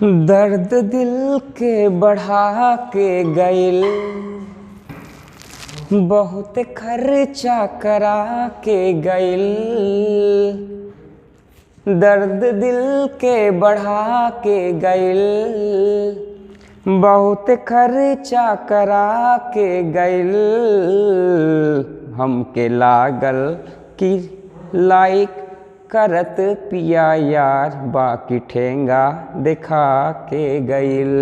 दर्द दिल के बढ़ा के गइल, बहुत खर्चा करा के गइल। दर्द दिल के बढ़ा के गइल, बहुत खर्चा करा के गइल। हमके लागल कि लाइक करत पिया यार, बाकी ठेंगा दिखा के गइल।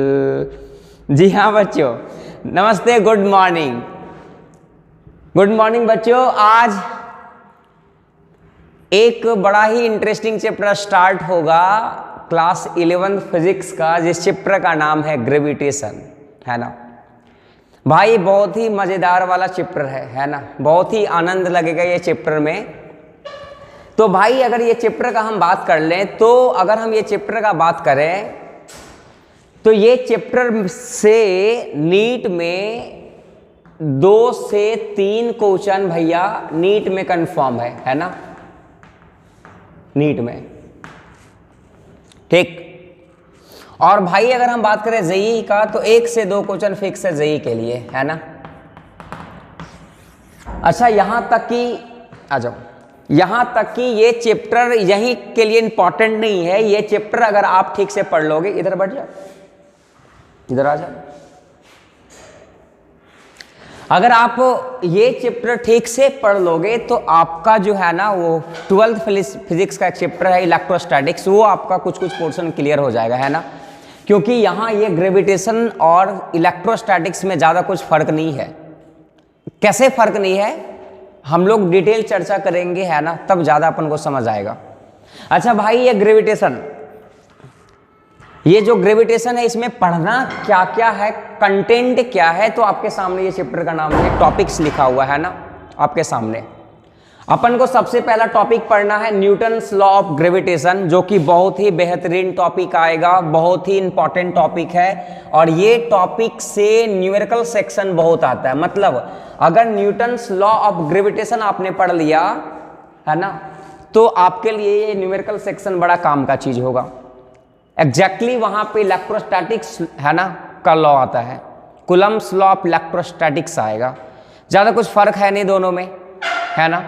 जी हाँ बच्चों, नमस्ते, गुड मॉर्निंग। गुड मॉर्निंग बच्चों। आज एक बड़ा ही इंटरेस्टिंग चैप्टर स्टार्ट होगा क्लास 11th फिजिक्स का, जिस चैप्टर का नाम है ग्रेविटेशन, है ना भाई। बहुत ही मज़ेदार वाला चैप्टर है ना। बहुत ही आनंद लगेगा ये चैप्टर में। तो भाई अगर ये चैप्टर का हम बात कर लें, तो अगर हम ये चैप्टर का बात करें तो ये चैप्टर से नीट में 2 से 3 क्वेश्चन भैया नीट में कंफर्म है ना, नीट में, ठीक। और भाई अगर हम बात करें जेईई का, तो 1 से 2 क्वेश्चन फिक्स है जेईई के लिए, है ना। अच्छा, यहां तक कि आ जाओ, यहां तक कि ये चैप्टर यही के लिए इंपॉर्टेंट नहीं है। ये चैप्टर अगर आप ठीक से पढ़ लोगे, इधर बैठ जाओ, इधर आ जाओ। अगर आप ये चैप्टर ठीक से पढ़ लोगे तो आपका जो है ना वो 12th फिजिक्स का एक चैप्टर है इलेक्ट्रोस्टैटिक्स, वो आपका कुछ पोर्शन क्लियर हो जाएगा, है ना। क्योंकि यहाँ ये ग्रेविटेशन और इलेक्ट्रोस्टैटिक्स में ज़्यादा कुछ फर्क नहीं है। कैसे फर्क नहीं है हम लोग डिटेल चर्चा करेंगे, है ना, तब ज़्यादा अपन को समझ आएगा। अच्छा भाई, ये ग्रेविटेशन, ये जो ग्रेविटेशन है, इसमें पढ़ना क्या क्या है, कंटेंट क्या है, तो आपके सामने ये चैप्टर का नाम है, टॉपिक्स लिखा हुआ है ना आपके सामने। अपन को सबसे पहला टॉपिक पढ़ना है न्यूटन्स लॉ ऑफ ग्रेविटेशन, जो कि बहुत ही बेहतरीन टॉपिक आएगा, बहुत ही इंपॉर्टेंट टॉपिक है। और ये टॉपिक से न्यूमेरिकल सेक्शन बहुत आता है। मतलब अगर न्यूटन्स लॉ ऑफ ग्रेविटेशन आपने पढ़ लिया, है ना, तो आपके लिए ये न्यूमेरिकल सेक्शन बड़ा काम का चीज होगा। एग्जैक्टली वहां पे इलेक्ट्रोस्टैटिक्स, है ना, का लॉ आता है, कूलम्ब्स लॉ ऑफ इलेक्ट्रोस्टैटिक्स आएगा। ज्यादा कुछ फर्क है नहीं दोनों में, है ना।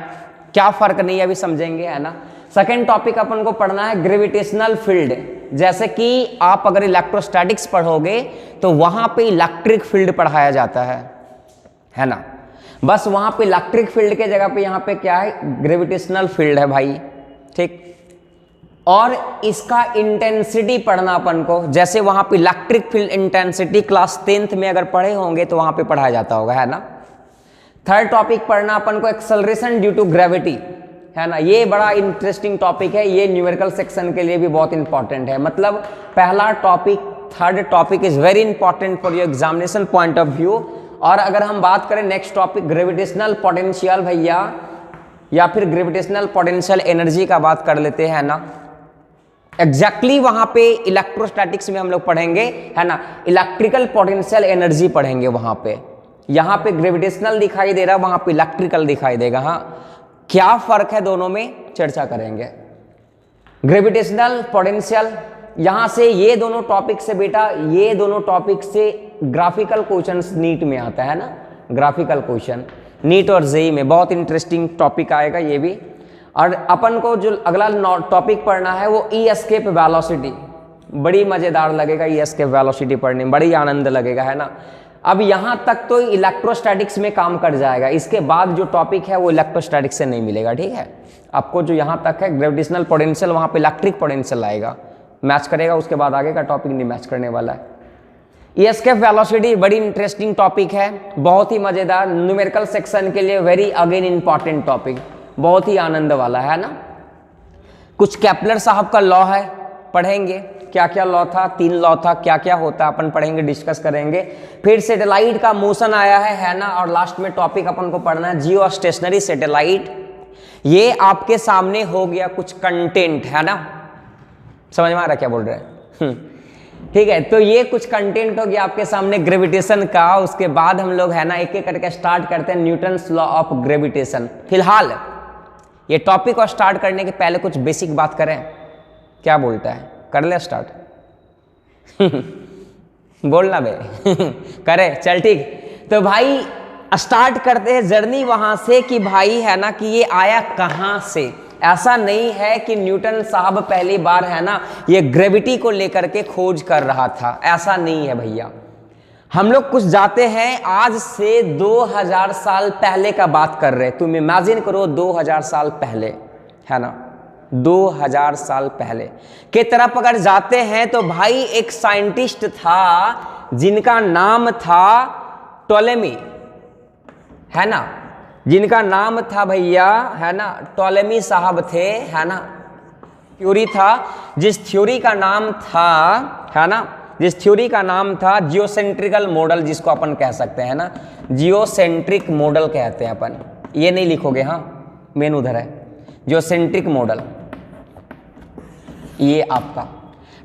क्या फर्क नहीं है अभी समझेंगे, है ना। सेकेंड टॉपिक अपन को पढ़ना है ग्रेविटेशनल फील्ड। जैसे कि आप अगर इलेक्ट्रोस्टैटिक्स पढ़ोगे तो वहां पे इलेक्ट्रिक फील्ड पढ़ाया जाता है ना। बस वहां पे इलेक्ट्रिक फील्ड के जगह पे यहाँ पे क्या है, ग्रेविटेशनल फील्ड है भाई, ठीक। और इसका इंटेंसिटी पढ़ना अपन को, जैसे वहां पे electric field intensity class 10th में अगर पढ़े होंगे तो वहां पे पढ़ाया जाता होगा, है ना। थर्ड टॉपिक पढ़ना अपन को एक्सेलरेशन ड्यू टू ग्रेविटी, है ना। ये बड़ा इंटरेस्टिंग टॉपिक है, ये न्यूमेरिकल सेक्शन के लिए भी बहुत इंपॉर्टेंट है। मतलब पहला topic, third topic is very important for your examination point of view. और अगर हम बात करें नेक्स्ट टॉपिक ग्रेविटेशनल पोटेंशियल भैया, या फिर ग्रेविटेशनल पोटेंशियल एनर्जी का बात कर लेते हैं ना। एग्जैक्टली वहां पे इलेक्ट्रोस्टैटिक्स में हम लोग पढ़ेंगे, है ना, इलेक्ट्रिकल पोटेंशियल एनर्जी पढ़ेंगे वहां पे। यहां पे ग्रेविटेशनल दिखाई दे रहा है, वहां पे इलेक्ट्रिकल दिखाई देगा। हाँ, क्या फर्क है दोनों में चर्चा करेंगे। ग्रेविटेशनल पोटेंशियल, यहां से ये दोनों टॉपिक से बेटा, ये दोनों टॉपिक से ग्राफिकल क्वेश्चंस नीट में आता है ना। ग्राफिकल क्वेश्चन नीट और जेईई में बहुत इंटरेस्टिंग टॉपिक आएगा ये भी। और अपन को जो अगला टॉपिक पढ़ना है वो ई एस्केप वेलोसिटी, बड़ी मजेदार लगेगा ई एस्केप वेलोसिटी पढ़ने में, बड़ी आनंद लगेगा, है ना। अब यहां तक तो इलेक्ट्रोस्टैटिक्स में काम कर जाएगा, इसके बाद जो टॉपिक है वो इलेक्ट्रोस्टैटिक्स से नहीं मिलेगा, ठीक है। आपको जो यहां तक है ग्रेविटेशनल पोटेंशियल, वहां पे इलेक्ट्रिक पोटेंशियल आएगा, मैच करेगा, उसके बाद आगे का टॉपिक नहीं मैच करने वाला है। ई एस्केप वेलोसिटी बड़ी इंटरेस्टिंग टॉपिक है, बहुत ही मजेदार, न्यूमेरिकल सेक्शन के लिए वेरी अगेन इंपॉर्टेंट टॉपिक, बहुत ही आनंद वाला, है ना। कुछ केपलर साहब का लॉ है, पढ़ेंगे क्या क्या लॉ था, 3 लॉ था, क्या क्या होता है अपन पढ़ेंगे, डिस्कस करेंगे। फिर सैटेलाइट का मोशन आया है ना। और लास्ट में टॉपिक अपन को पढ़ना है जियो स्टेशनरी सैटेलाइट। ये आपके सामने हो गया कुछ कंटेंट, है ना। समझ में आ रहा क्या बोल रहे हैं, ठीक है। तो ये कुछ कंटेंट हो गया आपके सामने ग्रेविटेशन का। उसके बाद हम लोग, है ना, एक एक करके स्टार्ट करते हैं न्यूटन्स लॉ ऑफ ग्रेविटेशन। फिलहाल ये टॉपिक को स्टार्ट करने के पहले कुछ बेसिक बात करें, क्या बोलता है, कर ले स्टार्ट। बोलना बे। करे चल ठीक। तो भाई स्टार्ट करते हैं जर्नी वहां से कि भाई है ना कि ये आया कहां से। ऐसा नहीं है कि न्यूटन साहब पहली बार है ना ये ग्रेविटी को लेकर के खोज कर रहा था, ऐसा नहीं है भैया। हम लोग कुछ जाते हैं आज से 2000 साल पहले का बात कर रहे हैं। तुम इमेजिन करो 2000 साल पहले, है ना, 2000 साल पहले के तरफ अगर जाते हैं तो भाई एक साइंटिस्ट था जिनका नाम था टोलेमी, है ना, जिनका नाम था भैया, है ना, टोलेमी साहब थे, है ना। थ्योरी था, जिस थ्योरी का नाम था, है ना, जिस थ्योरी का नाम था जियोसेंट्रिकल मॉडल, जिसको अपन कह सकते हैं ना, जियोसेंट्रिक मॉडल कहते हैं अपन। ये नहीं लिखोगे, हाँ मेन उधर है, जियोसेंट्रिक मॉडल। ये आपका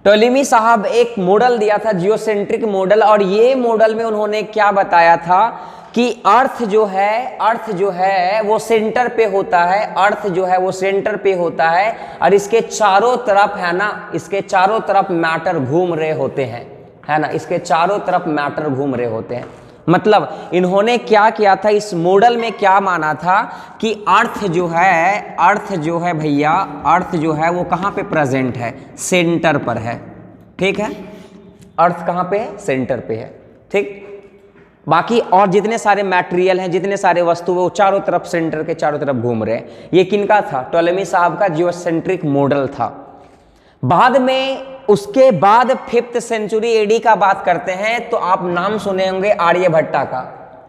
टोलेमी साहब एक मॉडल दिया था, जियोसेंट्रिक मॉडल। और ये मॉडल में उन्होंने क्या बताया था कि अर्थ जो है वो सेंटर पे होता है, अर्थ जो है वो सेंटर पे होता है और इसके चारों तरफ, है ना, इसके चारों तरफ मैटर घूम रहे होते हैं, है ना, इसके चारों तरफ मैटर घूम रहे होते हैं। मतलब इन्होंने क्या किया था, इस मॉडल में क्या माना था कि अर्थ जो है भैया, अर्थ जो है वो कहाँ पे प्रेजेंट है, सेंटर पर है, ठीक है। अर्थ कहाँ पे है, सेंटर पे है, ठीक। बाकी और जितने सारे मटेरियल हैं, जितने सारे वस्तु वो चारों तरफ, सेंटर के चारों तरफ घूम रहे हैं। ये किनका था, टोलेमी साहब का जियोसेंट्रिक मॉडल था। बाद में उसके बाद 5th सेंचुरी एडी का बात करते हैं तो आप नाम सुने होंगे आर्यभट्टा का,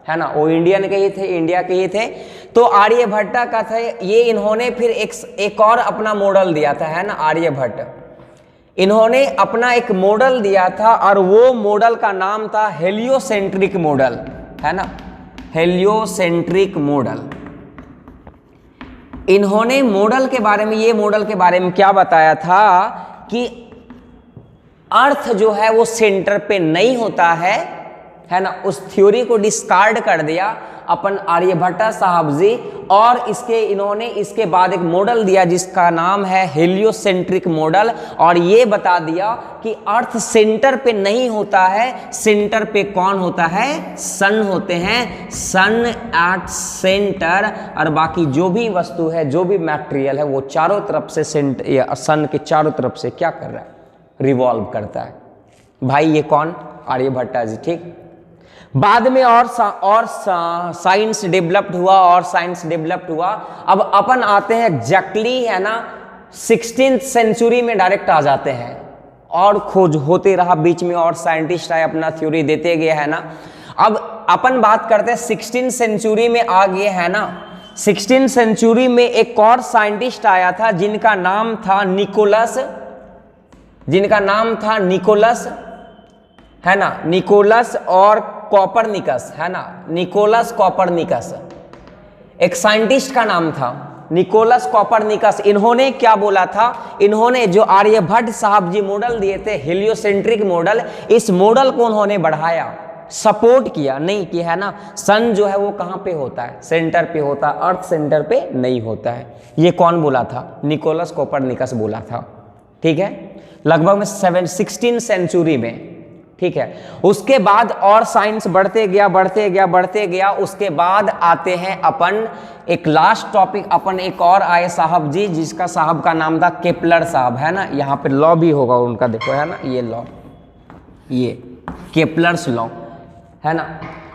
है ना, वो इंडियन के ही थे, इंडिया के ही थे। तो आर्यभट्टा का था ये, इन्होंने फिर एक और अपना मॉडल दिया था, है ना, आर्यभट्ट। इन्होंने अपना एक मॉडल दिया था और वो मॉडल का नाम था हेलियोसेंट्रिक मॉडल, है ना, हेलियोसेंट्रिक मॉडल। इन्होंने मॉडल के बारे में, ये मॉडल के बारे में क्या बताया था कि अर्थ जो है वो सेंटर पे नहीं होता है ना। उस थ्योरी को डिस्कार्ड कर दिया अपन आर्यभट्टा साहब जी, और इन्होंने इसके बाद एक मॉडल दिया जिसका नाम है हेलियोसेंट्रिक मॉडल। और ये बता दिया कि अर्थ सेंटर पे नहीं होता है, सेंटर पे कौन होता है, सन होते हैं, सन एट सेंटर। और बाकी जो भी वस्तु है, जो भी मटेरियल है, वो चारों तरफ से सन के चारों तरफ से क्या कर रहा है, रिवॉल्व करता है। भाई ये कौन, आर्यभट्टा जी, ठीक। बाद में और साइंस डेवलप्ड हुआ, अब अपन आते हैं एग्जैक्टली, है ना, 16th सेंचुरी में डायरेक्ट आ जाते हैं। और खोज होते रहा, बीच में और साइंटिस्ट आए, अपना थ्योरी देते गए, है ना। अब अपन बात करते हैं 16th सेंचुरी में आ गए, है ना। 16th सेंचुरी में एक और साइंटिस्ट आया था जिनका नाम था निकोलस, है ना, निकोलस और कॉपरनिकस, है ना, निकोलस कॉपरनिकस, एक साइंटिस्ट का नाम था निकोलस कॉपरनिकस। इन्होंने क्या बोला था, इन्होंने जो आर्यभट्ट साहब जी मॉडल दिए थे, हेलियोसेंट्रिक मॉडल, इस मॉडल को उन्होंने बढ़ाया, सपोर्ट किया, नहीं कि है ना, सन जो है वो कहाँ पे होता है, सेंटर पे होता है, अर्थ सेंटर पे नहीं होता है। ये कौन बोला था, निकोलस कॉपरनिकस बोला था, ठीक है, लगभग में 16th सेंचुरी में, ठीक है। उसके बाद और साइंस बढ़ते गया। उसके बाद आते हैं अपन एक लास्ट टॉपिक, अपन एक और आए साहब जी, जिसका साहब का नाम था केपलर साहब, है ना। यहाँ पे लॉ भी होगा उनका, देखो, है ना, ये लॉ, ये केपलर्स लॉ, है ना।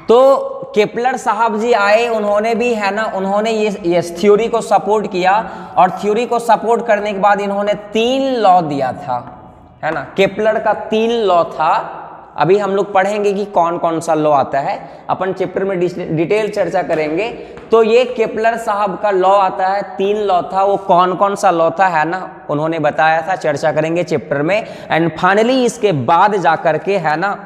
तो केपलर साहब जी आए, उन्होंने भी, है ना, उन्होंने ये थ्योरी को सपोर्ट किया। और थ्योरी को सपोर्ट करने के बाद इन्होंने 3 लॉ दिया था, है ना। केपलर का 3 लॉ था। अभी हम लोग पढ़ेंगे कि कौन कौन सा लॉ आता है, अपन चैप्टर में डिटेल चर्चा करेंगे। तो ये केपलर साहब का लॉ आता है, 3 लॉ था, वो कौन कौन सा लॉ था, है ना, उन्होंने बताया था, चर्चा करेंगे चैप्टर में। एंड फाइनली इसके बाद जाकर के, है ना,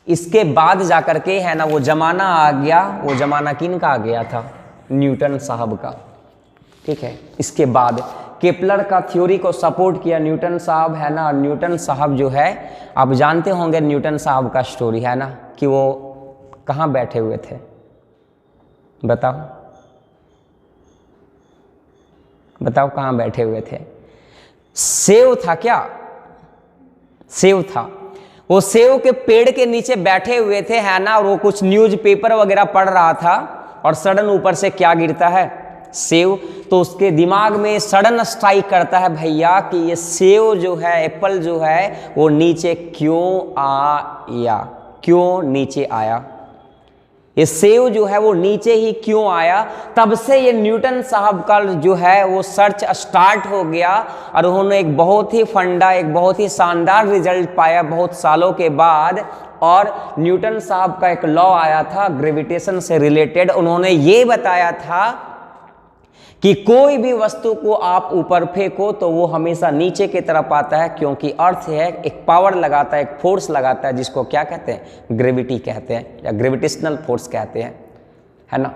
इसके बाद जाकर के, है ना, वो जमाना आ गया। वो जमाना किन का आ गया था, न्यूटन साहब का, ठीक है। इसके बाद केपलर का थ्योरी को सपोर्ट किया न्यूटन साहब, है ना। न्यूटन साहब जो है, आप जानते होंगे न्यूटन साहब का स्टोरी, है ना, कि वो कहाँ बैठे हुए थे, बताओ कहाँ बैठे हुए थे। सेव था क्या, सेव था। वो सेव के पेड़ के नीचे बैठे हुए थे, है ना, और वो कुछ न्यूज़पेपर वगैरह पढ़ रहा था और सडन ऊपर से क्या गिरता है, सेव। तो उसके दिमाग में सडन स्ट्राइक करता है भैया कि ये सेव जो है, एप्पल जो है, वो नीचे क्यों आया, क्यों नीचे आया, ये सेव जो है वो नीचे ही क्यों आया। तब से ये न्यूटन साहब का जो है वो सर्च स्टार्ट हो गया और उन्होंने एक बहुत ही एक बहुत ही शानदार रिजल्ट पाया बहुत सालों के बाद। और न्यूटन साहब का एक लॉ आया था ग्रेविटेशन से रिलेटेड, उन्होंने ये बताया था कि कोई भी वस्तु को आप ऊपर फेंको तो वो हमेशा नीचे की तरफ आता है, क्योंकि अर्थ है एक पावर लगाता है, एक फोर्स लगाता है, जिसको क्या कहते हैं, ग्रेविटी कहते हैं या ग्रेविटेशनल फोर्स कहते हैं, है ना।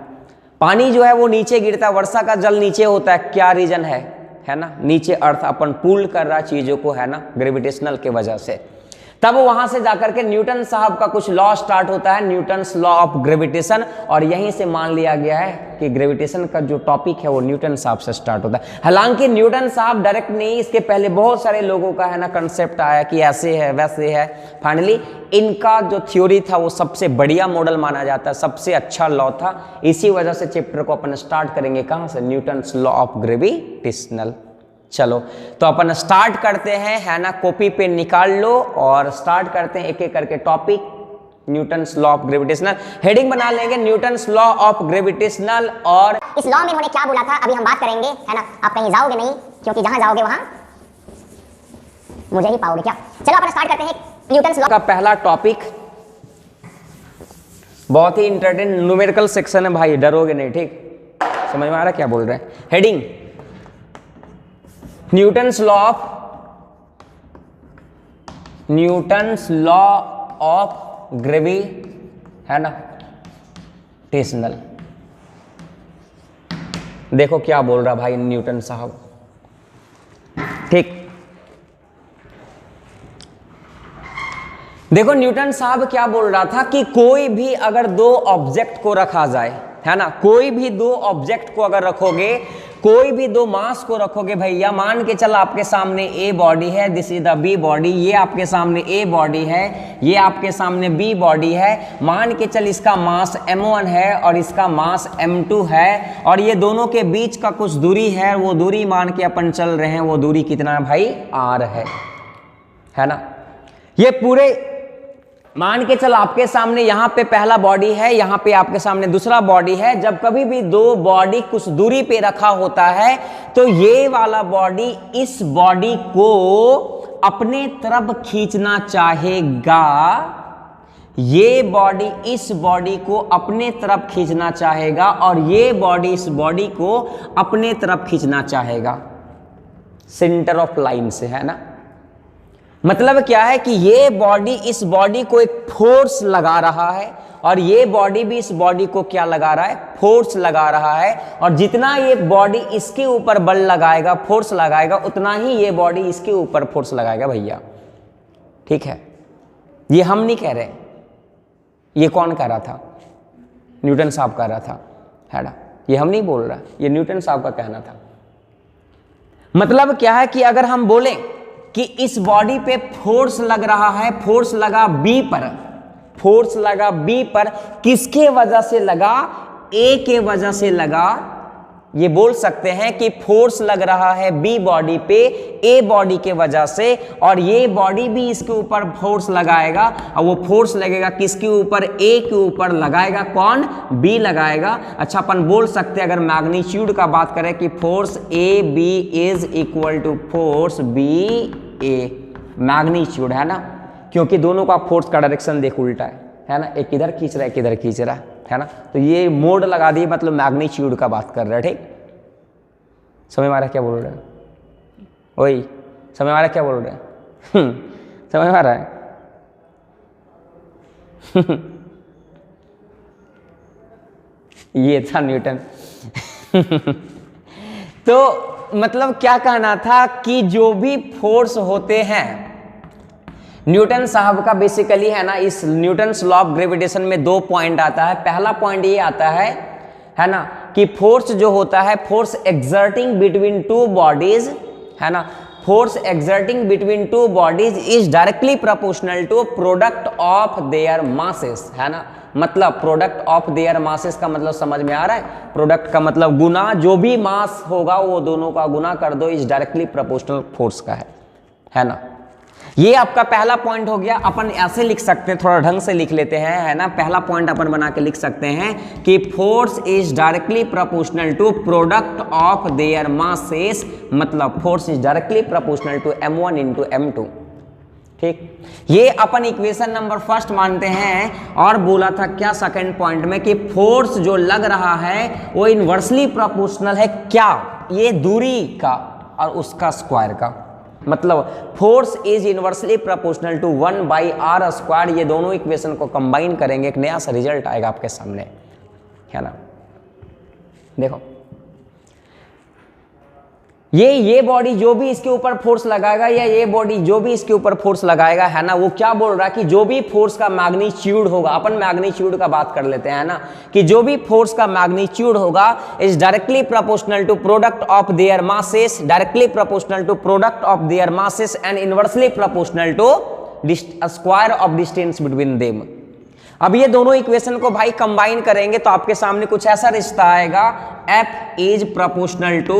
पानी जो है वो नीचे गिरता है, वर्षा का जल नीचे होता है, क्या रीजन है ना, नीचे अर्थ अपन पुल कर रहा चीजों को, है ना, ग्रेविटेशनल के वजह से। तब वहां से जाकर के न्यूटन साहब का कुछ लॉ स्टार्ट होता है, न्यूटन्स लॉ ऑफ ग्रेविटेशन, और यहीं से मान लिया गया है कि ग्रेविटेशन का जो टॉपिक है वो न्यूटन साहब से स्टार्ट होता है। हालांकि न्यूटन साहब डायरेक्ट नहीं, इसके पहले बहुत सारे लोगों का, है ना, कंसेप्ट आया कि ऐसे है वैसे है। फाइनली इनका जो थ्योरी था वो सबसे बढ़िया मॉडल माना जाता है, सबसे अच्छा लॉ था। इसी वजह से चैप्टर को अपन स्टार्ट करेंगे कहाँ से, न्यूटन्स लॉ ऑफ ग्रेविटेशनल। चलो तो अपन स्टार्ट करते हैं, है ना, कॉपी पेन निकाल लो और स्टार्ट करते हैं एक एक करके topic. Newton's law of gravitational heading बना लेंगे, न्यूटन्स लॉ ऑफ ग्रेविटेशनल। और इस लॉ में उन्होंने क्या बोला था अभी हम बात करेंगे, है ना। आप कहीं जाओगे नहीं, क्योंकि जहां जाओगे वहां मुझे ही पाओगे क्या। चलो अपन स्टार्ट करते हैं न्यूटन्स लॉ का पहला टॉपिक, बहुत ही इंटरेस्टिंग न्यूमेरिकल सेक्शन है भाई, डरोगे नहीं, ठीक, समझ में आ रहा क्या बोल रहे हैं। Heading Newton's law of gravy, है ना, टेशनल। देखो क्या बोल रहा भाई न्यूटन साहब, ठीक। देखो न्यूटन साहब क्या बोल रहा था कि कोई भी अगर दो ऑब्जेक्ट को रखा जाए, है ना, कोई भी दो ऑब्जेक्ट को अगर रखोगे, कोई भी दो मास को रखोगे भैया, मान के चल आपके सामने ए बॉडी है, this is the B body, ये आपके सामने ए बॉडी है, ये आपके सामने बी बॉडी है। मान के चल इसका मास m1 है और इसका मास m2 है, और ये दोनों के बीच का कुछ दूरी है, वो दूरी मान के अपन चल रहे हैं, वो दूरी कितना है भाई, r है ना। ये पूरे मान के चल आपके सामने यहाँ पे पहला बॉडी है, यहाँ पे आपके सामने दूसरा बॉडी है। जब कभी भी दो बॉडी कुछ दूरी पे रखा होता है तो ये वाला बॉडी इस बॉडी को अपने तरफ खींचना चाहेगा, ये बॉडी इस बॉडी को अपने तरफ खींचना चाहेगा, और ये बॉडी इस बॉडी को अपने तरफ खींचना चाहेगा, सेंटर ऑफ लाइन से, है ना। मतलब क्या है कि ये बॉडी इस बॉडी को एक फोर्स लगा रहा है, और ये बॉडी भी इस बॉडी को क्या लगा रहा है, फोर्स लगा रहा है। और जितना ये बॉडी इसके ऊपर बल लगाएगा, फोर्स लगाएगा, उतना ही ये बॉडी इसके ऊपर फोर्स लगाएगा भैया, ठीक है। ये हम नहीं कह रहे, ये कौन कह रहा था, न्यूटन साहब कह रहा था, है ना, ये हम नहीं बोल रहा, ये न्यूटन साहब का कहना था। मतलब क्या है कि अगर हम बोलें कि इस बॉडी पे फोर्स लग रहा है, फोर्स लगा बी पर, फोर्स लगा बी पर, किसके वजह से लगा, ए के वजह से लगा। ये बोल सकते हैं कि फोर्स लग रहा है बी बॉडी पे ए बॉडी के वजह से, और ये बॉडी भी इसके ऊपर फोर्स लगाएगा, और वो फोर्स लगेगा किसके ऊपर, ए के ऊपर लगाएगा, कौन, बी लगाएगा। अच्छा अपन बोल सकते हैं अगर मैग्नीट्यूड का बात करें कि force A B is equal to force B A, magnitude, है ना, क्योंकि दोनों का फोर्स का डायरेक्शन देख उल्टा है ना, एक इधर खींच रहा है, एक इधर खींच रहा है ना। तो ये मोड लगा दिए, मतलब मैग्नीट्यूड का बात कर रहे हैं, ठीक। समझ में आ रहा है क्या बोल रहे हैं, वही समझ में आ रहा है क्या बोल रहे हैं, समझ में आ रहा है। ये था न्यूटन। तो मतलब क्या कहना था कि जो भी फोर्स होते हैं, न्यूटन साहब का बेसिकली, है ना, इस न्यूटन्स लॉ ऑफ ग्रेविटेशन में दो पॉइंट आता है। पहला पॉइंट ये आता है ना, कि फोर्स जो होता है, force exerting between two bodies, है ना, force exerting between two bodies is directly proportional to product of their masses, है ना। मतलब प्रोडक्ट ऑफ देयर मासेस का मतलब समझ में आ रहा है, प्रोडक्ट का मतलब गुना, जो भी मास होगा वो दोनों का गुना कर दो, इज डायरेक्टली प्रोपोर्शनल फोर्स का है ना। ये आपका पहला पॉइंट हो गया। अपन ऐसे लिख सकते हैं, थोड़ा ढंग से लिख लेते हैं, है ना। पहला पॉइंट अपन बना के लिख सकते हैं कि force is directly proportional to product of their masses, मतलब force is directly proportional to m1 into m2। ठीक, ये अपन इक्वेशन नंबर फर्स्ट मानते हैं। और बोला था क्या सेकंड पॉइंट में कि फोर्स जो लग रहा है वो इनवर्सली प्रोपोर्शनल है क्या, ये दूरी का और उसका स्क्वायर का। मतलब force is inversely proportional to 1/r²। ये दोनों इक्वेशन को कंबाइन करेंगे, एक नया सा रिजल्ट आएगा आपके सामने, है ना। देखो ये बॉडी जो भी इसके ऊपर फोर्स लगाएगा, या ये बॉडी जो भी इसके ऊपर फोर्स लगाएगा, है ना, वो क्या बोल रहा है कि जो भी फोर्स का मैग्नीट्यूड होगा, अपन मैग्नीट्यूड का बात कर लेते हैं ना, कि जो भी फोर्स का मैग्नीट्यूड होगा is directly proportional to product of their masses, directly proportional to product of their masses and inversely proportional to square of distance between them. अब ये दोनों इक्वेशन को भाई कंबाइन करेंगे तो आपके सामने कुछ ऐसा रिश्ता आएगा, F is proportional to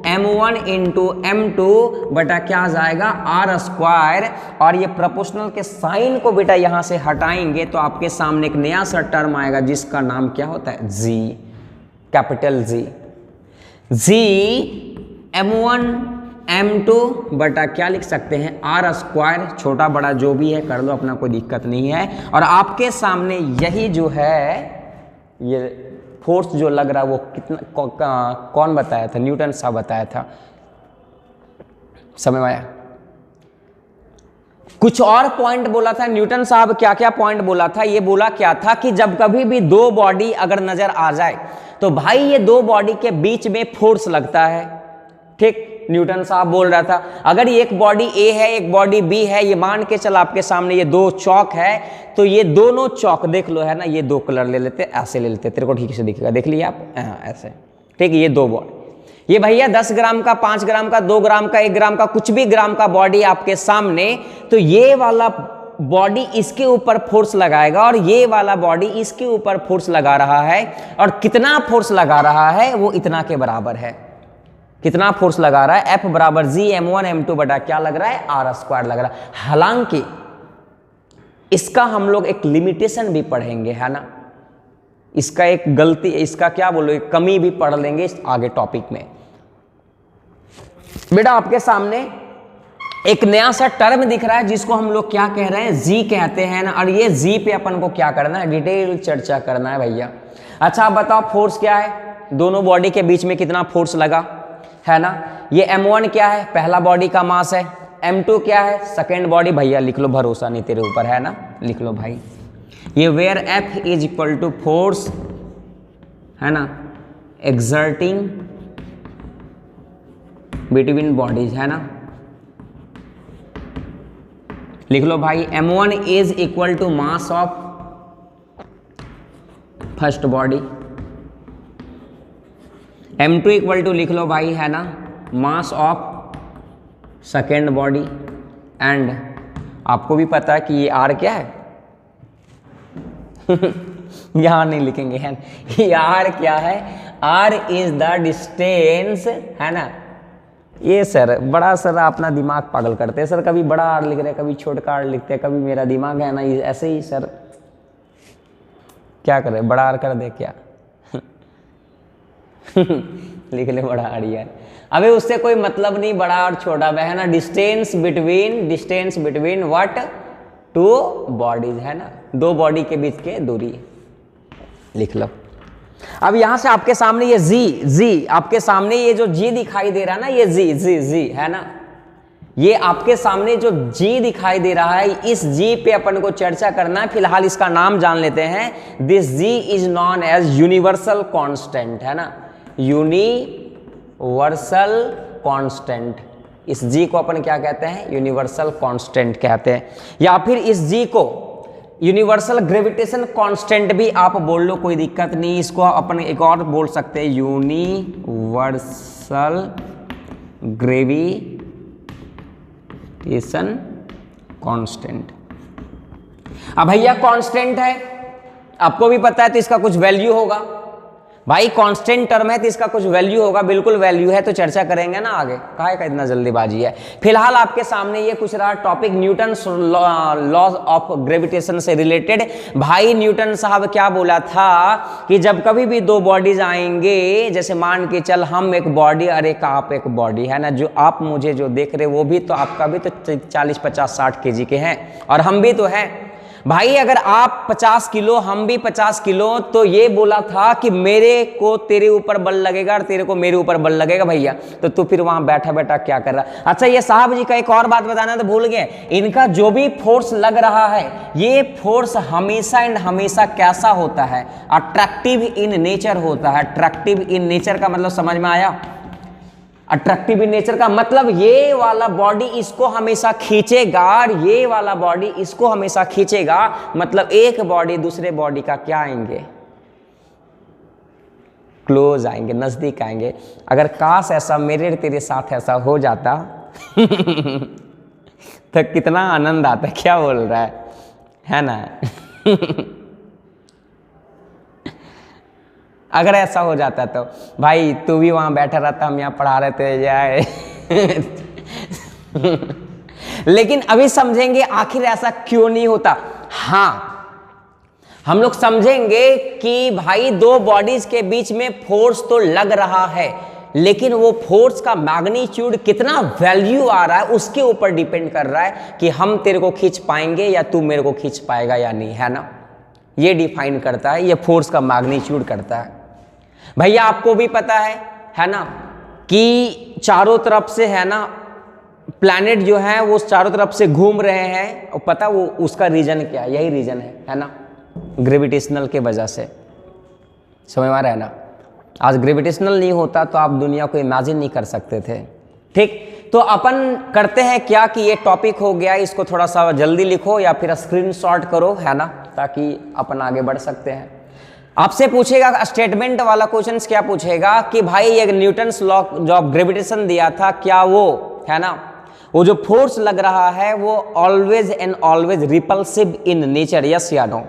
m1 into m2 बटा क्या आ जाएगा r²। और ये प्रोपोर्शनल के साइन को बेटा यहां से हटाएंगे तो आपके सामने एक नया सा टर्म आएगा जिसका नाम क्या होता है, G, capital G m1 m2 बटा क्या लिख सकते हैं r², छोटा बड़ा जो भी है कर लो, अपना कोई दिक्कत नहीं है। और आपके सामने यही जो है ये फोर्स जो लग रहा है वो कितना कौन बताया था, न्यूटन साहब बताया था, समझ में आया। कुछ और पॉइंट बोला था न्यूटन साहब, क्या क्या पॉइंट बोला था, ये बोला क्या था कि जब कभी भी दो बॉडी अगर नजर आ जाए तो भाई ये दो बॉडी के बीच में फोर्स लगता है। ठीक, न्यूटन साहब बोल रहा था अगर एक बॉडी ए है एक बॉडी बी है, ये मान के चल आपके सामने ये दो चौक है, तो ये दोनों चौक देख लो, है ना, ये दो कलर ले लेते, ऐसे ले लेते, तेरे को ठीक से दिखेगा, देख लिया आप, ऐसे। ठीक, ये दो बॉडी, ये भैया 10 ग्राम का, 5 ग्राम का, 2 ग्राम का, 1 ग्राम का, कुछ भी ग्राम का बॉडी आपके सामने, तो ये वाला बॉडी इसके ऊपर फोर्स लगाएगा और ये वाला बॉडी इसके ऊपर फोर्स लगा रहा है, और कितना फोर्स लगा रहा है वो इतना के बराबर है। कितना फोर्स लगा रहा है, F बराबर G m1 m2 बटा क्या लग रहा है r² लग रहा है। हालांकि इसका हम लोग एक लिमिटेशन भी पढ़ेंगे, है ना, इसका एक गलती, इसका क्या बोलो, एक कमी भी पढ़ लेंगे इस आगे टॉपिक में। बेटा आपके सामने एक नया सा टर्म दिख रहा है जिसको हम लोग क्या कह रहे हैं, G कहते हैं ना, और ये G पे अपन को क्या करना है, डिटेल चर्चा करना है भैया। अच्छा आप बताओ फोर्स क्या है, दोनों बॉडी के बीच में कितना फोर्स लगा, है ना। ये m1 क्या है, पहला बॉडी का मास है, m2 क्या है, सेकेंड बॉडी, भैया लिख लो, भरोसा नहीं तेरे ऊपर, है ना, लिख लो भाई। ये where F is equal to force, है ना, एक्सर्टिंग बिटवीन बॉडीज, है ना, लिख लो भाई। m1 is equal to mass of first body, m2 equal to लिख लो भाई, है ना, mass of second body. And आपको भी पता है कि ये r क्या है यहां नहीं लिखेंगे, है ये r क्या है, r इज द डिस्टेंस, है ना। ये सर बड़ा सर अपना दिमाग पागल करते हैं सर, कभी बड़ा r लिख रहे, कभी छोटा r लिखते हैं, कभी मेरा दिमाग है ना ऐसे ही सर, क्या करे, बड़ा r कर दे क्या लिख ले बड़ा r यार, अबे उससे कोई मतलब नहीं बड़ा और छोटा में, है ना। Distance between what, to bodies, है ना, दो बॉडी के बीच के दूरी, लिख लो। अब यहां से आपके सामने ये G आपके सामने ये जो G दिखाई दे रहा है ना, ये G है ना, ये आपके सामने जो G दिखाई दे रहा है, इस G पे अपन को चर्चा करना है। फिलहाल इसका नाम जान लेते हैं, this G is known as universal constant, है ना, यूनिवर्सल कांस्टेंट। इस G को अपन क्या कहते हैं, यूनिवर्सल कांस्टेंट कहते हैं, या फिर इस G को यूनिवर्सल ग्रेविटेशन कांस्टेंट भी आप बोल लो, कोई दिक्कत नहीं। इसको अपन एक और बोल सकते हैं, यूनिवर्सल ग्रेविटेशन ग्रेविटेशन कांस्टेंट। अब भैया कांस्टेंट है, आपको भी पता है तो इसका कुछ वैल्यू होगा भाई, कांस्टेंट टर्म है तो इसका कुछ वैल्यू होगा, बिल्कुल वैल्यू है तो चर्चा करेंगे ना आगे, काहे का इतना जल्दीबाजी है। फिलहाल आपके सामने ये कुछ रहा topic Newton laws of gravitation से रिलेटेड। भाई न्यूटन साहब क्या बोला था कि जब कभी भी दो बॉडीज आएंगे, जैसे मान के चल हम एक बॉडी और एक आप एक बॉडी है ना, जो आप मुझे जो देख रहे वो भी तो आपका भी तो 40 50 60 केजी के हैं और हम भी तो हैं भाई। अगर आप 50 किलो हम भी 50 किलो, तो ये बोला था कि मेरे को तेरे ऊपर बल लगेगा और तेरे को मेरे ऊपर बल लगेगा भैया, तो तू फिर वहां बैठा बैठा क्या कर रहा। अच्छा ये साहब जी का एक और बात बताना तो भूल गए, इनका जो भी फोर्स लग रहा है ये फोर्स हमेशा एंड हमेशा कैसा होता है, अट्रैक्टिव इन नेचर होता है। अट्रैक्टिव इन नेचर का मतलब समझ में आया? अट्रैक्टिव इन नेचर का मतलब ये वाला बॉडी इसको हमेशा खींचेगा और ये वाला बॉडी इसको हमेशा खींचेगा, मतलब एक बॉडी दूसरे बॉडी का क्या आएंगे, क्लोज आएंगे, नजदीक आएंगे। अगर काश ऐसा मेरे तेरे साथ ऐसा हो जाता तो कितना आनंद आता। क्या बोल रहा है ना अगर ऐसा हो जाता तो भाई तू भी वहां बैठा रहता, हम यहाँ पढ़ा रहे थे जाए लेकिन अभी समझेंगे आखिर ऐसा क्यों नहीं होता। हाँ हम लोग समझेंगे कि भाई दो बॉडीज के बीच में फोर्स तो लग रहा है, लेकिन वो फोर्स का मैग्नीट्यूड कितना वैल्यू आ रहा है उसके ऊपर डिपेंड कर रहा है कि हम तेरे को खींच पाएंगे या तू मेरे को खींच पाएगा या नहीं, है ना। ये डिफाइन करता है, ये फोर्स का मैग्नीट्यूड करता है। भैया आपको भी पता है ना, कि चारों तरफ से है ना प्लैनेट जो है वो चारों तरफ से घूम रहे हैं, और पता वो उसका रीजन क्या है? यही रीजन है ना, ग्रेविटेशनल के वजह से। समझ में आ रहा है ना। आज ग्रेविटेशनल नहीं होता तो आप दुनिया को इमेजिन नहीं कर सकते थे। ठीक, तो अपन करते हैं क्या कि ये टॉपिक हो गया, इसको थोड़ा सा जल्दी लिखो या फिर स्क्रीनशॉट करो, है ना, ताकि अपन आगे बढ़ सकते हैं। आपसे पूछेगा स्टेटमेंट वाला क्वेश्चंस, क्या पूछेगा कि भाई ये न्यूटन्स लॉ जो ग्रेविटेशन दिया था, क्या वो है ना, वो जो फोर्स लग रहा है वो always and always repulsive in nature, yes या नो?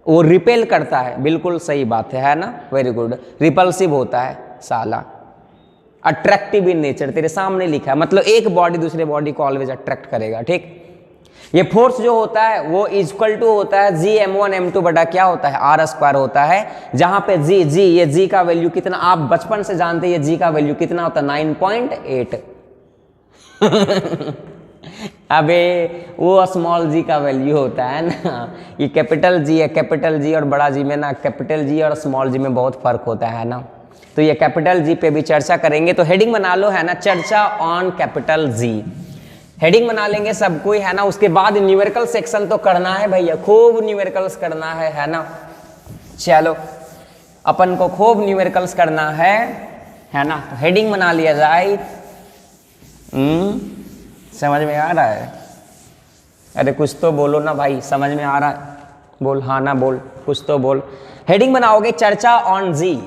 वो रिपेल करता है, बिल्कुल सही बात है ना, वेरी गुड। रिपल्सिव होता है साला, अट्रैक्टिव इन नेचर तेरे सामने लिखा है, मतलब एक बॉडी दूसरे बॉडी को ऑलवेज अट्रैक्ट करेगा। ठीक, ये फोर्स जो होता है वो इक्वल टू होता है जी m1 m2 बटा क्या होता है आर स्क्वायर होता है, जहां पे जी ये जी का वैल्यू कितना आप बचपन से जानते हैं, ये जी का वैल्यू कितना होता है 9.8 अबे वो स्मॉल जी का वैल्यू होता है ना, ये कैपिटल जी है, कैपिटल जी और बड़ा जी में ना, कैपिटल जी और स्मॉल जी में बहुत फर्क होता है ना। तो ये कैपिटल जी पे भी चर्चा करेंगे, तो हेडिंग बना लो है ना, चर्चा ऑन कैपिटल जी, हेडिंग बना लेंगे सब कोई, है ना। उसके बाद न्यूमेरिकल सेक्शन तो करना है भैया, खूब न्यूमेरिकल्स करना है ना। चलो अपन को खूब न्यूमेरिकल्स करना है ना, तो हेडिंग बना लिया जाए। समझ में आ रहा है? अरे कुछ तो बोलो ना भाई, समझ में आ रहा है? बोल हाँ ना बोल, कुछ तो बोल। हेडिंग बनाओगे चर्चा on G,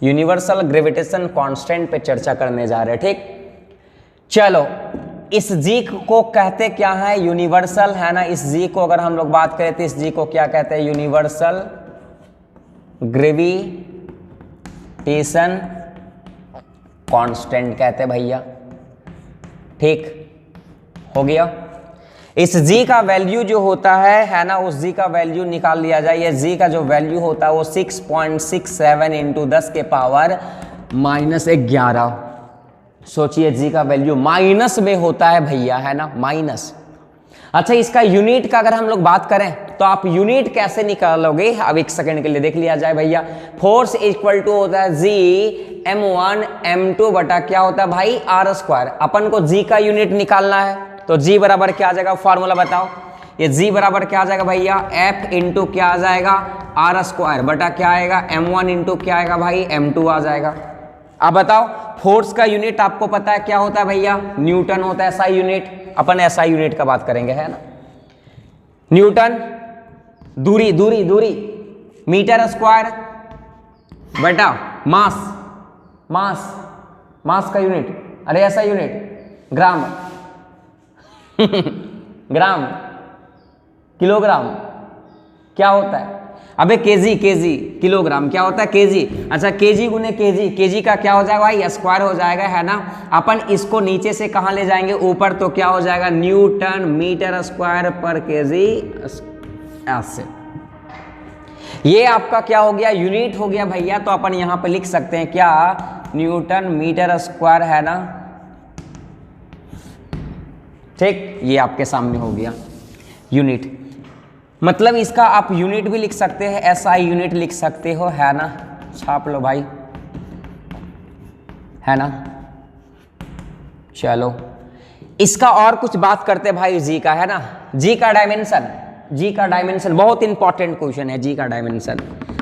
universal gravitation constant पे चर्चा करने जा रहे हैं। ठीक, चलो इस जी को कहते क्या है? यूनिवर्सल, है ना। इस जी को अगर हम लोग बात करें तो इस जी को क्या कहते हैं? यूनिवर्सल ग्रेविटेशन कांस्टेंट कहते हैं भैया। ठीक हो गया। इस जी का वैल्यू जो होता है ना, उस जी का वैल्यू निकाल लिया जाए। ये जी का जो वैल्यू होता है वो 6.67 इंटू 10 के पावर -11। सोचिए जी का वैल्यू माइनस में होता है भैया, है ना, माइनस। अच्छा इसका यूनिट का अगर हम लोग बात करें तो आप यूनिट कैसे निकालोगे? अब एक सेकंड के लिए देख लिया जाए भैया। फोर्स इक्वल टू होता है जी m1 m2 बटा क्या होता है भाई आर स्क्वायर। अपन को जी का यूनिट निकालना है तो जी बराबर क्या आ जाएगा? फॉर्मूला बताओ। ये जी बराबर क्या आ जाएगा भैया? एफ इंटू क्या आ जाएगा? आर स्क्वायर बटा क्या आएगा? m1 इंटू क्या आएगा भाई? m2 आ जाएगा। अब बताओ फोर्स का यूनिट आपको पता है क्या होता है भैया? न्यूटन होता है। एसआई यूनिट, अपन एसआई यूनिट का बात करेंगे, है ना। न्यूटन, दूरी दूरी दूरी, मीटर स्क्वायर बटा मास, मास, मास का यूनिट, अरे ऐसा यूनिट, ग्राम ग्राम, किलोग्राम क्या होता है? अबे केजी, केजी, किलोग्राम क्या होता है? केजी। अच्छा केजी गुने केजी, केजी का क्या हो जाएगा भाई? स्क्वायर हो जाएगा, है ना। अपन इसको नीचे से कहाँ ले जाएंगे? ऊपर, तो क्या हो जाएगा? न्यूटन मीटर स्क्वायर पर केजी। ऐसे ये आपका क्या हो गया? यूनिट हो गया भैया। तो अपन यहां पे लिख सकते हैं क्या? न्यूटन मीटर स्क्वायर, है ना। ठीक, ये आपके सामने हो गया यूनिट। मतलब इसका आप यूनिट भी लिख सकते हैं, एसआई यूनिट लिख सकते हो, है ना। छाप लो भाई, है ना। चलो इसका और कुछ बात करते भाई जी का, है ना। जी का डायमेंशन, जी का डायमेंशन बहुत इंपॉर्टेंट क्वेश्चन है। जी का डायमेंशन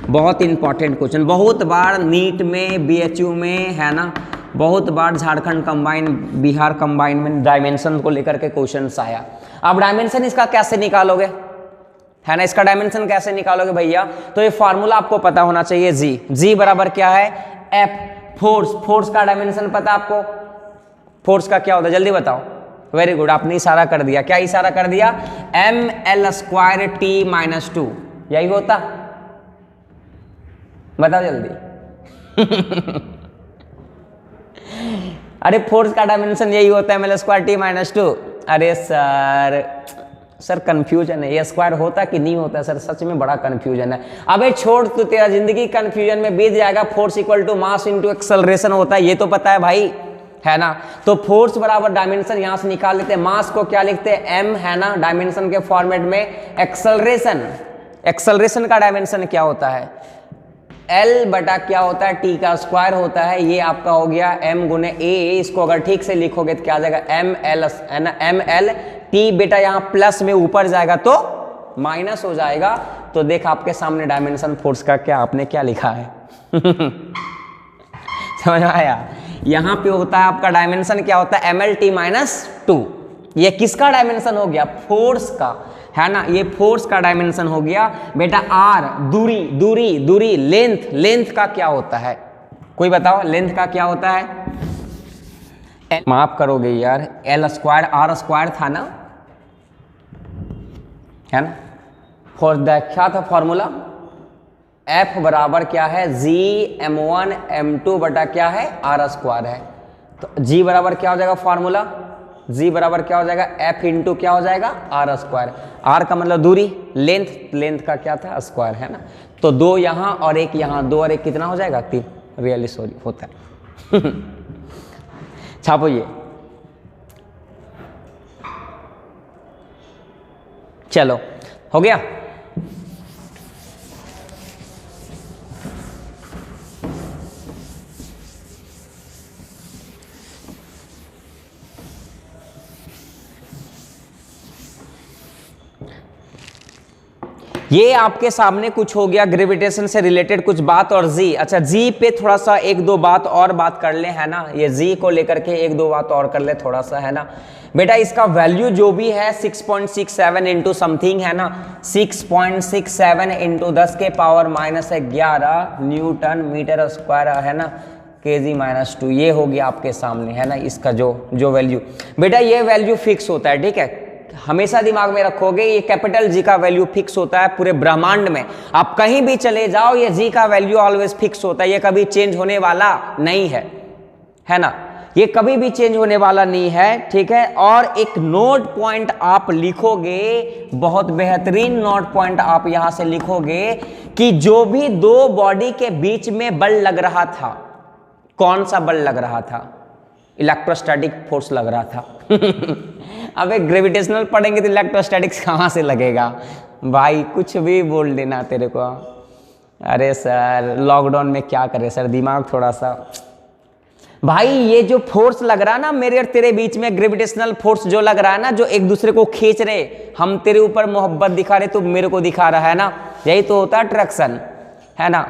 बहुत इंपॉर्टेंट क्वेश्चन, बहुत बार नीट में, बीएचयू में, है ना, बहुत बार झारखंड कंबाइन, बिहार कंबाइन में डायमेंशन को लेकर के क्वेश्चन आया। अब डायमेंशन इसका कैसे निकालोगे, है ना। इसका डायमेंशन कैसे निकालोगे भैया? तो ये फार्मूला आपको पता होना चाहिए। जी, जी बराबर क्या है? F, force. फोर्स का डायमेंशन पता आपको? फोर्स का क्या होता है जल्दी बताओ। वेरी गुड, आपने इशारा कर दिया। क्या इशारा कर दिया? ml² t - 2, यही होता? बताओ जल्दी अरे फोर्स का डायमेंशन यही होता है, ml² t - 2। अरे सर कंफ्यूजन है, ये स्क्वायर होता कि नहीं होता सर? सच में बड़ा कंफ्यूजन है। अबे छोड़, तो तेरा जिंदगी कंफ्यूजन में बीत जाएगा। Force equal to mass into acceleration होता है, ये तो पता है भाई, है ना। तो फोर्स बराबर डायमेंशन यहां से निकाल लेते हैं। मास को क्या लिखते हैं? m, है ना, डायमेंशन के फॉर्मेट में। एक्सेलरेशन, एक्सेलरेशन का डायमेंशन क्या होता है? L बटा क्या होता है? t का स्क्वायर होता है। ये आपका हो गया m गुने a। इसको अगर ठीक से लिखोगे तो क्या आ जाएगा? ml, है ना, ml t। बेटा यहाँ प्लस में ऊपर जाएगा तो माइनस हो जाएगा। तो देख आपके सामने डायमेंशन फोर्स का क्या, आपने क्या लिखा है समझ आया? यहां पे होता है आपका डायमेंशन क्या होता है? mlt - 2। ये किसका डायमेंशन हो गया? फोर्स का, है ना। ये फोर्स का डायमेंशन हो गया बेटा। आर दूरी, दूरी, दूरी, लेंथ, लेंथ का क्या होता है? कोई बताओ लेंथ का क्या होता है? माफ करोगे यार, l² r² था ना, है ना। फॉर द क्या था फॉर्मूला? F बराबर क्या है? G m1 m2 बटा क्या है? r² है। तो G बराबर क्या हो जाएगा फॉर्मूला? G बराबर क्या हो जाएगा? F इंटू क्या हो जाएगा? r²। r का मतलब दूरी, लेंथ, लेंथ का क्या था? स्क्वायर, है ना। तो 2 यहां और 1 यहां, 2 और 1 कितना हो जाएगा? 3। रियली सॉरी होता है छापो ये। चलो हो गया। ये आपके सामने कुछ हो गया ग्रेविटेशन से रिलेटेड कुछ बात। और जी, अच्छा जी पे थोड़ा सा 1-2 बात और बात कर ले, है ना। ये जी को लेकर के 1-2 बात और कर ले थोड़ा सा, है ना बेटा। इसका वैल्यू जो भी है 6.67 इंटू समथिंग, है ना, 6.67 इंटू 10 के पावर -11 न्यूटन मीटर स्क्वायर, है ना, kg - 2। ये हो गया आपके सामने, है ना। इसका जो वैल्यू बेटा, ये वैल्यू फिक्स होता है, ठीक है। हमेशा दिमाग में रखोगे, ये कैपिटल जी का वैल्यू फिक्स होता है पूरे ब्रह्मांड में। आप कहीं भी चले जाओ, ये जी का वैल्यू ऑलवेज फिक्स होता है, ये कभी चेंज होने वाला नहीं है ना। ये कभी भी चेंज होने वाला नहीं है, ठीक है। और एक नोट पॉइंट आप लिखोगे, बहुत बेहतरीन नोट पॉइंट आप यहां से लिखोगे कि जो भी 2 बॉडी के बीच में बल लग रहा था, कौन सा बल लग रहा था? इलेक्ट्रोस्टैटिक फोर्स लग रहा था अबे ग्रेविटेशनल पढ़ेंगे तो इलेक्ट्रोस्टैटिक्स कहाँ से लगेगा भाई? कुछ भी बोल देना तेरे को। अरे सर लॉकडाउन में क्या करे सर, दिमाग थोड़ा सा। भाई ये जो फोर्स लग रहा है ना मेरे और तेरे बीच में, ग्रेविटेशनल फोर्स जो लग रहा है ना, जो एक दूसरे को खींच रहे, हम तेरे ऊपर मोहब्बत दिखा रहे, तो मेरे को दिखा रहा है ना, यही तो होता है अट्रैक्शन, है ना।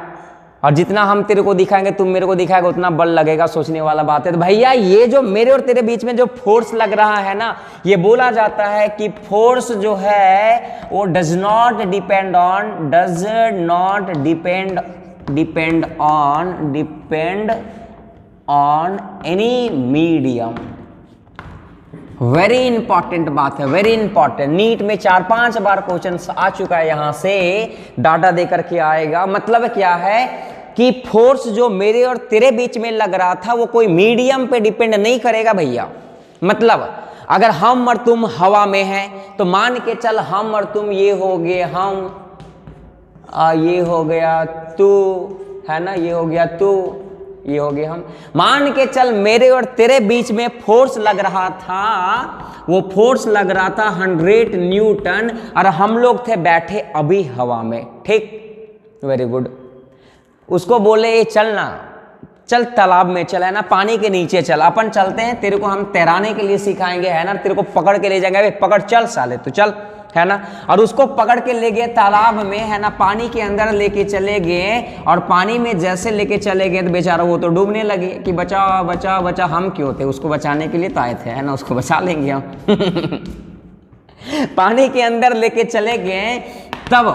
और जितना हम तेरे को दिखाएंगे, तुम मेरे को दिखाएगा, उतना बल लगेगा, सोचने वाला बात है। तो भैया ये जो मेरे और तेरे बीच में जो फोर्स लग रहा है ना, ये बोला जाता है कि फोर्स जो है वो does not depend on any medium. Very important बात है, वेरी इंपॉर्टेंट। नीट में 4-5 बार क्वेश्चन आ चुका है, यहां से डाटा देकर के आएगा। मतलब क्या है कि फोर्स जो मेरे और तेरे बीच में लग रहा था वो कोई मीडियम पे डिपेंड नहीं करेगा भैया। मतलब अगर हम और तुम हवा में हैं तो मान के चल हम और तुम ये हो गए हम, ये हो गया तू, है ना, ये हो गया तू, ये हो गए हम। मान के चल मेरे और तेरे बीच में फोर्स लग रहा था, वो फोर्स लग रहा था 100 न्यूटन और हम लोग थे बैठे अभी हवा में। ठीक, वेरी गुड। उसको बोले ये चलना, चल तालाब में चल, है ना, पानी के नीचे चल। अपन चलते हैं, तेरे को हम तैराने के लिए सिखाएंगे, है ना, तेरे को पकड़ के ले जाएंगे, पकड़ चल साले तू चल, है ना। और उसको पकड़ के ले गए तालाब में, है ना, पानी के अंदर लेके चले गए। और पानी में जैसे लेके चले गए तो बेचारा वो तो डूबने लगे कि बचाओ बचाओ बचाओ। हम क्यों थे, उसको बचाने के लिए तो आए थे, है ना, उसको बचा लेंगे हम। पानी के अंदर लेके चले गए। तब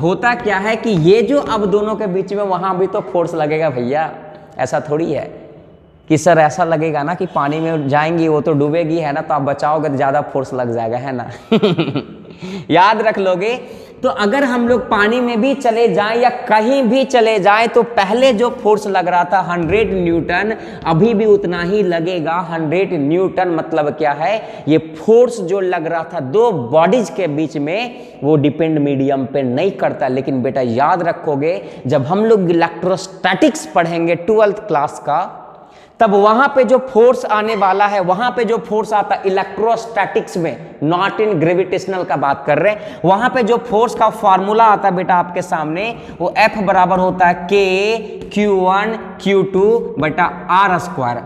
होता क्या है कि ये जो अब दोनों के बीच में, वहां भी तो फोर्स लगेगा भैया। ऐसा थोड़ी है कि सर ऐसा लगेगा ना कि पानी में जाएंगी वो तो डूबेगी, है ना, तो आप बचाओगे तो ज्यादा फोर्स लग जाएगा, है ना। याद रख लोगे। तो अगर हम लोग पानी में भी चले जाएं या कहीं भी चले जाएं तो पहले जो फोर्स लग रहा था 100 न्यूटन, अभी भी उतना ही लगेगा 100 न्यूटन। मतलब क्या है, ये फोर्स जो लग रहा था दो बॉडीज के बीच में, वो डिपेंड मीडियम पे नहीं करता। लेकिन बेटा याद रखोगे, जब हम लोग इलेक्ट्रोस्टैटिक्स पढ़ेंगे 12th क्लास का, तब वहां पे जो फोर्स आने वाला है, वहां पे जो फोर्स आता है इलेक्ट्रोस्टैटिक्स में, नॉट इन ग्रेविटेशनल का बात कर रहे हैं, वहां पे जो फोर्स का फॉर्मूला आता है बेटा आपके सामने, वो F बराबर होता है K Q1 बटा R²।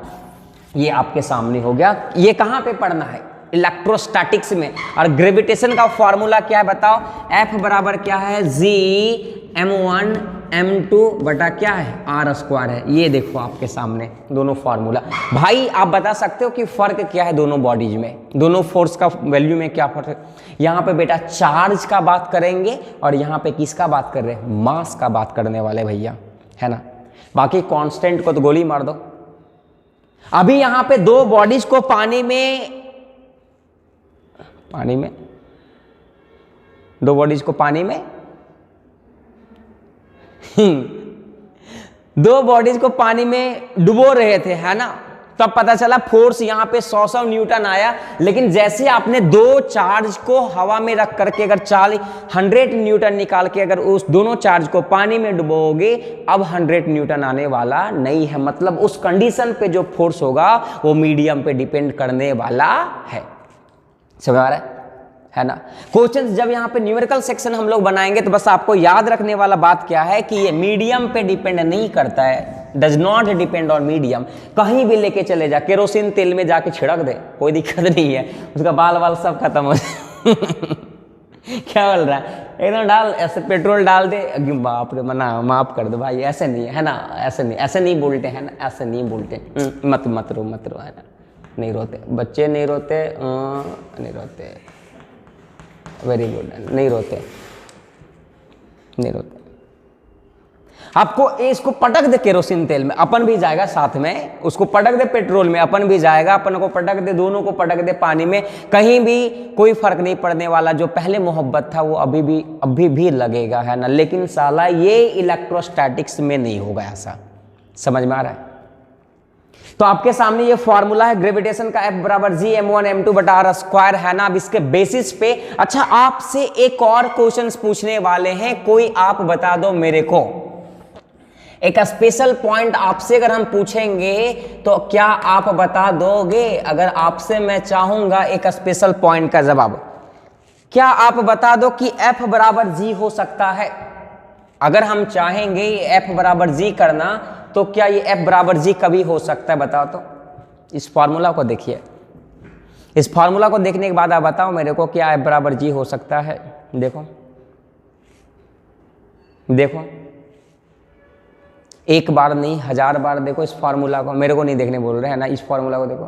ये आपके सामने हो गया। ये कहां पे पढ़ना है, इलेक्ट्रोस्टैटिक्स में। और ग्रेविटेशन का फॉर्मूला क्या है बताओ, F बराबर क्या है, G m1m2 बटा क्या है, R² है। ये देखो आपके सामने दोनों फार्मूला। भाई आप बता सकते हो कि फर्क क्या है दोनों बॉडीज में, दोनों फोर्स का वैल्यू में क्या फर्क है। यहाँ पे बेटा चार्ज का बात करेंगे और यहाँ पे किसका बात कर रहे हैं, मास का बात करने वाले भैया, है ना। बाकी कांस्टेंट को तो गोली मार दो। अभी यहाँ पे दो बॉडीज को पानी में दो बॉडीज को पानी में दो बॉडीज को पानी में डुबो रहे थे, है ना। तब पता चला फोर्स यहाँ पे 100 न्यूटन आया। लेकिन जैसे आपने दो चार्ज को हवा में रख करके अगर 100 न्यूटन निकाल के अगर उस दोनों चार्ज को पानी में डुबोगे, अब 100 न्यूटन आने वाला नहीं है। मतलब उस कंडीशन पे जो फोर्स होगा वो मीडियम पे डिपेंड करने वाला है। समझ आ रहा है ना। क्वेश्चंस जब यहाँ पे न्यूमेरिकल सेक्शन हम लोग बनाएंगे तो बस आपको याद रखने वाला बात क्या है कि ये मीडियम पे डिपेंड नहीं करता है, does not depend on medium. कहीं भी लेके चले जा, केरोसिन तेल में जाके छिड़क दे, कोई दिक्कत नहीं है, उसका बाल वाल सब खत्म हो जाए। क्या बोल रहा है, एकदम डाल ऐसे पेट्रोल डाल दे, बाप रे, मना माफ कर दो भाई, ऐसे नहीं है ना, ऐसे नहीं बोलते हैं ना, ऐसे नहीं बोलते। मत रो है ना, नहीं रोते बच्चे, नहीं रोते, नहीं रोते, वेरी गुड, नहीं रोते। आपको इसको पटक दे केरोसिन तेल में, अपन भी जाएगा साथ में, उसको पटक दे पेट्रोल में, अपन भी जाएगा, अपन को पटक दे, दोनों को पटक दे पानी में, कहीं भी कोई फर्क नहीं पड़ने वाला। जो पहले मोहब्बत था वो अभी भी लगेगा, है ना। लेकिन साला ये इलेक्ट्रोस्टैटिक्स में नहीं होगा ऐसा, समझ में आ रहा है। तो आपके सामने ये फॉर्मूला है ग्रेविटेशन का, F बराबर G m1m2 बटा R², है ना। अब इसके बेसिस पे अच्छा आपसे एक और क्वेश्चंस पूछने वाले हैं, कोई आप बता दो मेरे को। एक स्पेशल पॉइंट आपसे अगर हम पूछेंगे तो क्या आप बता दोगे? अगर आपसे मैं चाहूंगा एक स्पेशल पॉइंट का जवाब, क्या आप बता दो कि F बराबर G हो सकता है? अगर हम चाहेंगे F बराबर G करना तो क्या ये F बराबर G कभी हो सकता है? बताओ तो। इस फॉर्मूला को देखिए, इस फॉर्मूला को देखने के बाद आप बताओ मेरे को क्या F बराबर G हो सकता है। देखो एक बार नहीं 1000 बार देखो इस फॉर्मूला को, मेरे को नहीं देखने बोल रहे हैं ना। इस फॉर्मूला को देखो,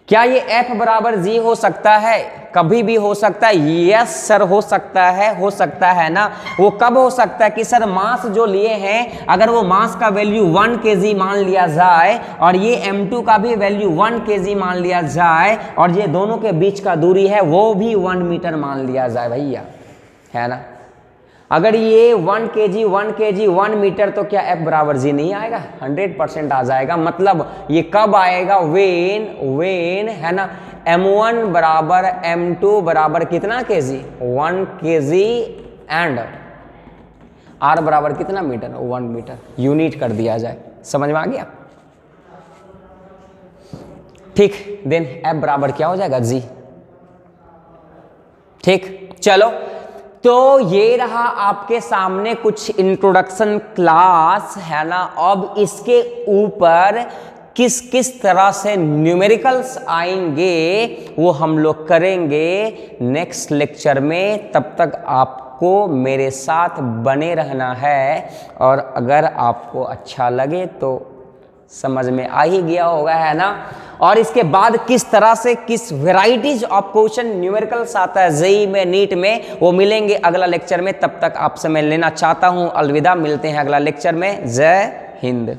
क्या ये F बराबर G हो सकता है? कभी भी हो सकता है। यस सर हो सकता है ना। वो कब हो सकता है कि सर मास जो लिए हैं, अगर वो मास का वैल्यू 1 kg मान लिया जाए और ये M2 का भी वैल्यू 1 kg मान लिया जाए और ये दोनों के बीच का दूरी है वो भी 1 मीटर मान लिया जाए भैया, है ना। अगर ये 1 kg 1 मीटर तो क्या F बराबर G नहीं आएगा? 100% आ जाएगा। मतलब ये कब आएगा? वेन है ना M1 बराबर M2 बराबर कितना kg? 1 kg एंड R बराबर कितना मीटर? 1 मीटर। यूनिट कर दिया जाए, समझ में आ गया? ठीक, देन F बराबर क्या हो जाएगा? G। ठीक, चलो तो ये रहा आपके सामने कुछ इंट्रोडक्शन क्लास, है ना। अब इसके ऊपर किस किस तरह से न्यूमेरिकल्स आएंगे वो हम लोग करेंगे नेक्स्ट लेक्चर में। तब तक आपको मेरे साथ बने रहना है और अगर आपको अच्छा लगे तो समझ में आ ही गया होगा, है ना। और इसके बाद किस तरह से किस वेराइटीज ऑफ क्वेश्चन न्यूमेरिकल्स आता है जेईई में, नीट में, वो मिलेंगे अगला लेक्चर में। तब तक आपसे मैं लेना चाहता हूं अलविदा। मिलते हैं अगला लेक्चर में। जय हिंद।